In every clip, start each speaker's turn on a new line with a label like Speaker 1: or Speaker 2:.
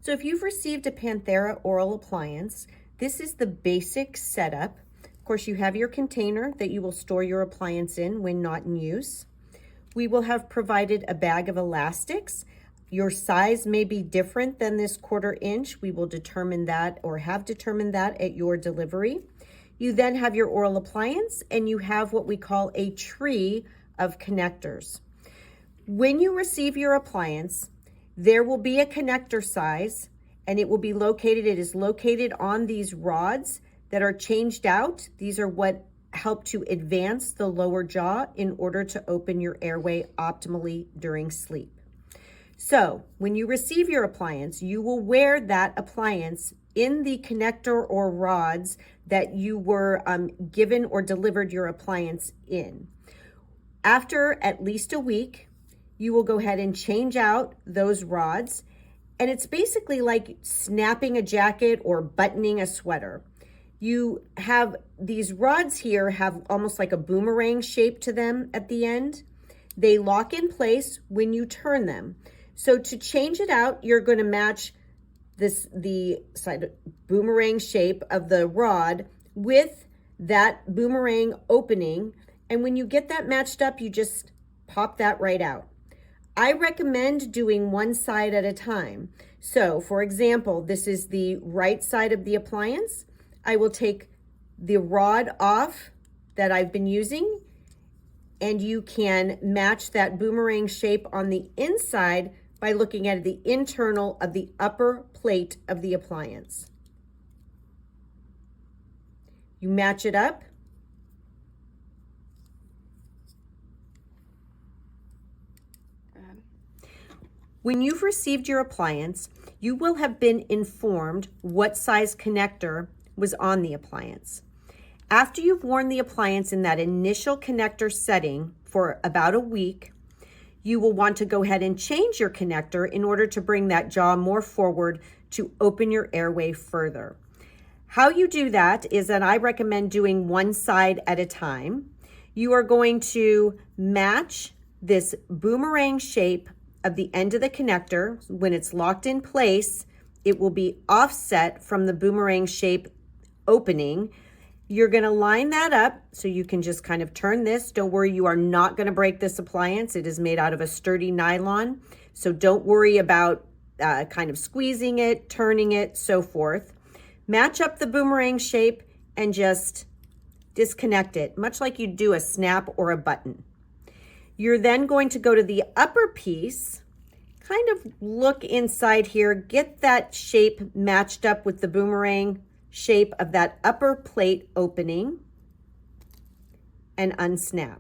Speaker 1: So if you've received a Panthera Oral appliance, this is the basic setup. Of course, you have your container that you will store your appliance in when not in use. We will have provided a bag of elastics. Your size may be different than this 1/4 inch. We will determine that or have determined that at your delivery. You then have your oral appliance and you have what we call a tree of connectors. When you receive your appliance, there will be a connector size and it is located on these rods that are changed out. These are what help to advance the lower jaw in order to open your airway optimally during sleep. So when you receive your appliance, you will wear that appliance in the connector or rods that you were given or delivered your appliance in. After at least a week, you will go ahead and change out those rods. And it's basically like snapping a jacket or buttoning a sweater. You have these rods here have almost like a boomerang shape to them at the end. They lock in place when you turn them. So to change it out, you're going to match the side boomerang shape of the rod with that boomerang opening. And when you get that matched up, you just pop that right out. I recommend doing one side at a time. So for example, this is the right side of the appliance. I will take the rod off that I've been using, and you can match that boomerang shape on the inside by looking at the internal of the upper plate of the appliance. You match it up. When you've received your appliance, you will have been informed what size connector was on the appliance. After you've worn the appliance in that initial connector setting for about a week, you will want to go ahead and change your connector in order to bring that jaw more forward to open your airway further. How you do that is that I recommend doing one side at a time. You are going to match this boomerang shape of the end of the connector. When it's locked in place, it will be offset from the boomerang shape opening. You're going to line that up so you can just kind of turn this. Don't worry, you are not going to break this appliance. It is made out of a sturdy nylon, so don't worry about kind of squeezing it, turning it, so forth. Match up the boomerang shape and just disconnect it, much like you do a snap or a button. You're then going to go to the upper piece, kind of look inside here, get that shape matched up with the boomerang shape of that upper plate opening, and unsnap.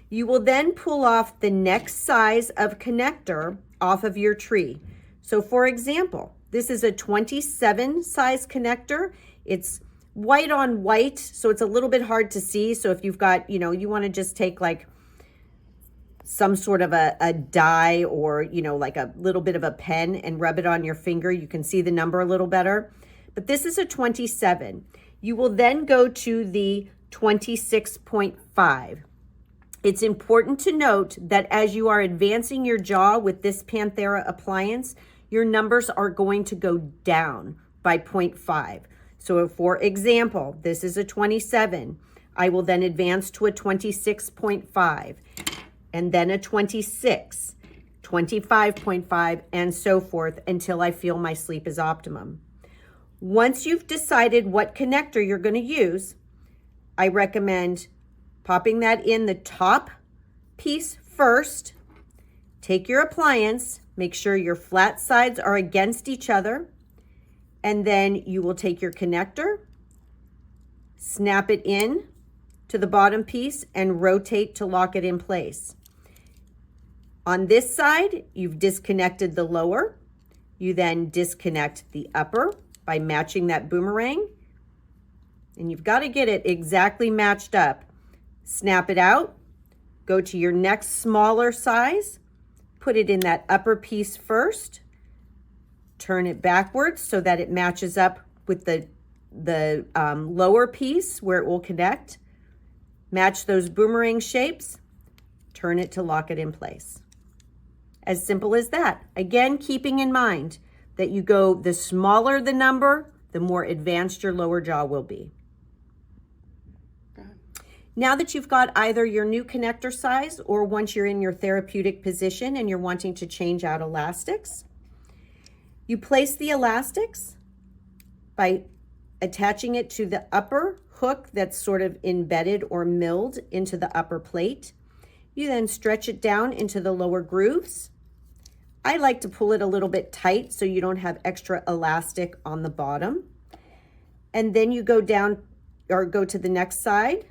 Speaker 1: You will then pull off the next size of connector off of your tree. So for example, this is a 27 size connector. It's white on white, so it's a little bit hard to see. So if you've got, you want to just take like some sort of a dye or, like a little bit of a pen and rub it on your finger, you can see the number a little better. But this is a 27. You will then go to the 26.5. It's important to note that as you are advancing your jaw with this Panthera appliance, your numbers are going to go down by 0.5. So for example, this is a 27. I will then advance to a 26.5. And then a 26, 25.5, and so forth until I feel my sleep is optimum. Once you've decided what connector you're going to use, I recommend popping that in the top piece first. Take your appliance, make sure your flat sides are against each other, and then you will take your connector, snap it in to the bottom piece, and rotate to lock it in place. On this side, you've disconnected the lower. You then disconnect the upper by matching that boomerang. And you've got to get it exactly matched up. Snap it out, go to your next smaller size, put it in that upper piece first, turn it backwards so that it matches up with the lower piece where it will connect. Match those boomerang shapes, turn it to lock it in place. As simple as that. Again, keeping in mind that you go, the smaller the number, the more advanced your lower jaw will be. Now that you've got either your new connector size or once you're in your therapeutic position and you're wanting to change out elastics, you place the elastics by attaching it to the upper hook that's sort of embedded or milled into the upper plate. You then stretch it down into the lower grooves. I like to pull it a little bit tight so you don't have extra elastic on the bottom. And then you go down or go to the next side,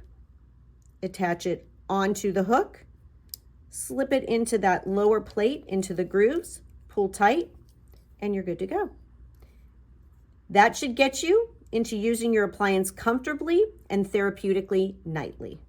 Speaker 1: attach it onto the hook, slip it into that lower plate, into the grooves, pull tight, and you're good to go. That should get you into using your appliance comfortably and therapeutically nightly.